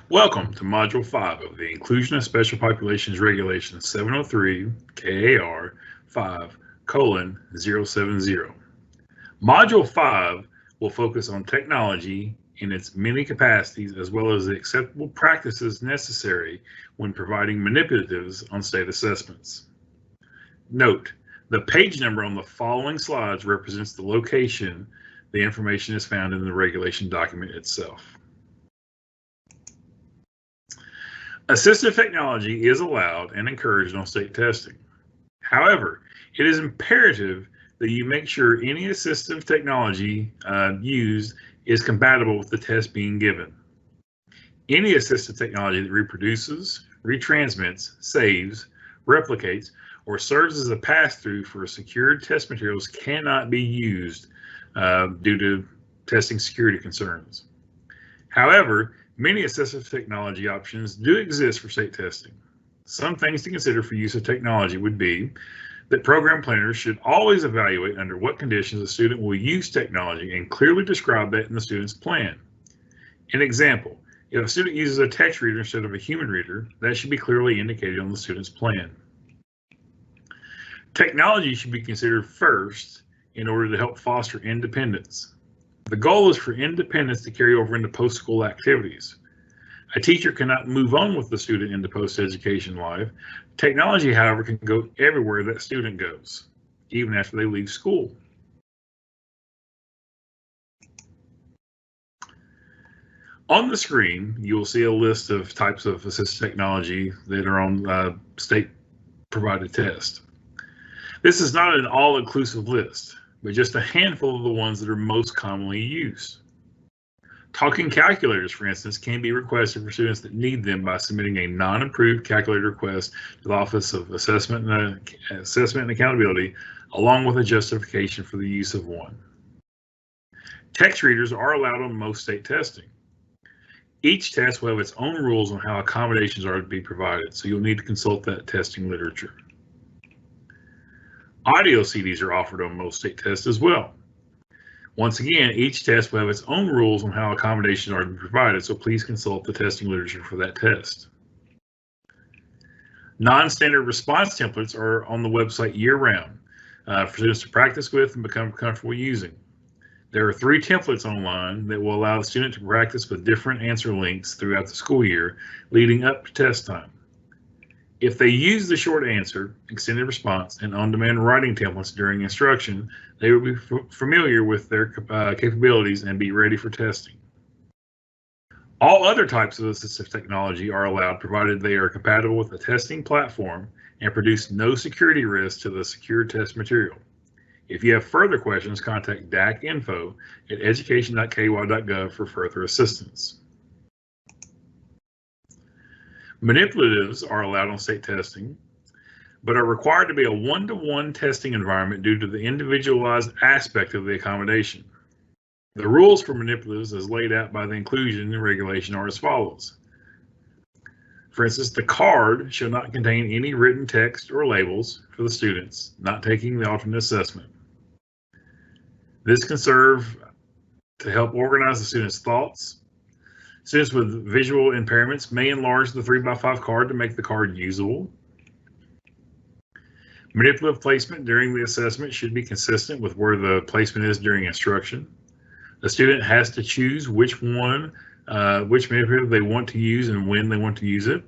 Welcome to Module 5 of the Inclusion of Special Populations Regulation 703 KAR 5:070. Module 5 will focus on technology in its many capacities as well as the acceptable practices necessary when providing manipulatives on state assessments. Note, the page number on the following slides represents the location the information is found in the regulation document itself. Assistive technology is allowed and encouraged on state testing. However, it is imperative that you make sure any assistive technology used is compatible with the test being given. Any assistive technology that reproduces, retransmits, saves, replicates, or serves as a pass-through for secured test materials cannot be used due to testing security concerns. However, many assistive technology options do exist for state testing. Some things to consider for use of technology would be that program planners should always evaluate under what conditions a student will use technology and clearly describe that in the student's plan. An example, if a student uses a text reader instead of a human reader, that should be clearly indicated on the student's plan. Technology should be considered first in order to help foster independence. The goal is for independence to carry over into post-school activities. A teacher cannot move on with the student into post-education life. Technology, however, can go everywhere that student goes, even after they leave school. On the screen, you will see a list of types of assistive technology that are on state-provided tests. This is not an all-inclusive list, but just a handful of the ones that are most commonly used. Talking calculators, for instance, can be requested for students that need them by submitting a non-approved calculator request to the Office of Assessment and Accountability, along with a justification for the use of one. Text readers are allowed on most state testing. Each test will have its own rules on how accommodations are to be provided, so you'll need to consult that testing literature. Audio CDs are offered on most state tests as well. Once again, each test will have its own rules on how accommodations are to be provided, so please consult the testing literature for that test. Non-standard response templates are on the website year-round for students to practice with and become comfortable using. There are 3 templates online that will allow the student to practice with different answer lengths throughout the school year leading up to test time. If they use the short answer, extended response, and on-demand writing templates during instruction, they will be familiar with their capabilities and be ready for testing. All other types of assistive technology are allowed provided they are compatible with the testing platform and produce no security risk to the secure test material. If you have further questions, contact dacinfo@education.ky.gov for further assistance. Manipulatives are allowed on state testing, but are required to be a one-to-one testing environment due to the individualized aspect of the accommodation. The rules for manipulatives as laid out by the inclusion regulation are as follows. For instance, the card shall not contain any written text or labels for the students not taking the alternate assessment. This can serve to help organize the students' thoughts. Students with visual impairments may enlarge the 3x5 card to make the card usable. Manipulative placement during the assessment should be consistent with where the placement is during instruction. The student has to choose which manipulative they want to use and when they want to use it.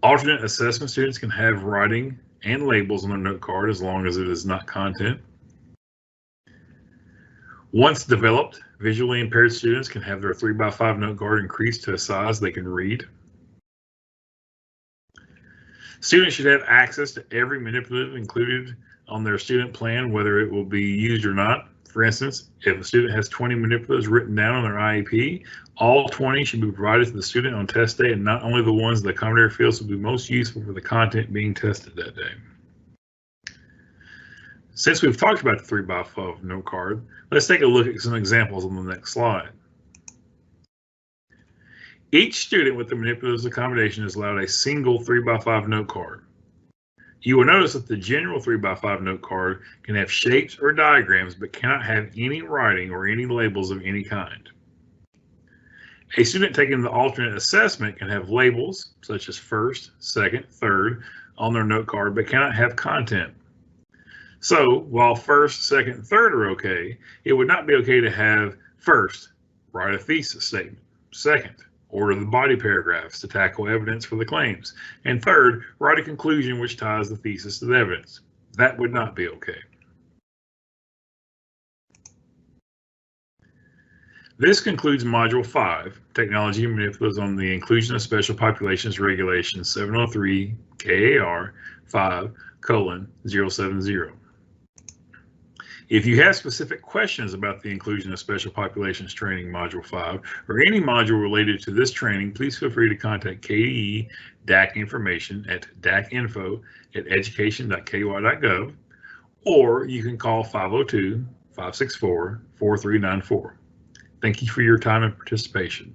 Alternate assessment students can have writing and labels on their note card as long as it is not content. Once developed, visually impaired students can have their 3x5 note card increased to a size they can read. Students should have access to every manipulative included on their student plan, whether it will be used or not. For instance, if a student has 20 manipulatives written down on their IEP, all 20 should be provided to the student on test day, and not only the ones the accommodator feels will be most useful for the content being tested that day. Since we've talked about the 3x5 note card, let's take a look at some examples on the next slide. Each student with the manipulatives accommodation is allowed a single 3x5 note card. You will notice that the general 3x5 note card can have shapes or diagrams, but cannot have any writing or any labels of any kind. A student taking the alternate assessment can have labels such as first, second, third on their note card, but cannot have content. So while first, second, third are okay, it would not be okay to have first, write a thesis statement, second, order the body paragraphs to tackle evidence for the claims, and third, write a conclusion which ties the thesis to the evidence. That would not be okay. This concludes Module 5, Technology Manipulatives on the Inclusion of Special Populations Regulation 703 KAR 5:070. If you have specific questions about the Inclusion of Special Populations Training Module 5 or any module related to this training, please feel free to contact KDE DAC information at dacinfo@education.ky.gov, or you can call 502-564-4394. Thank you for your time and participation.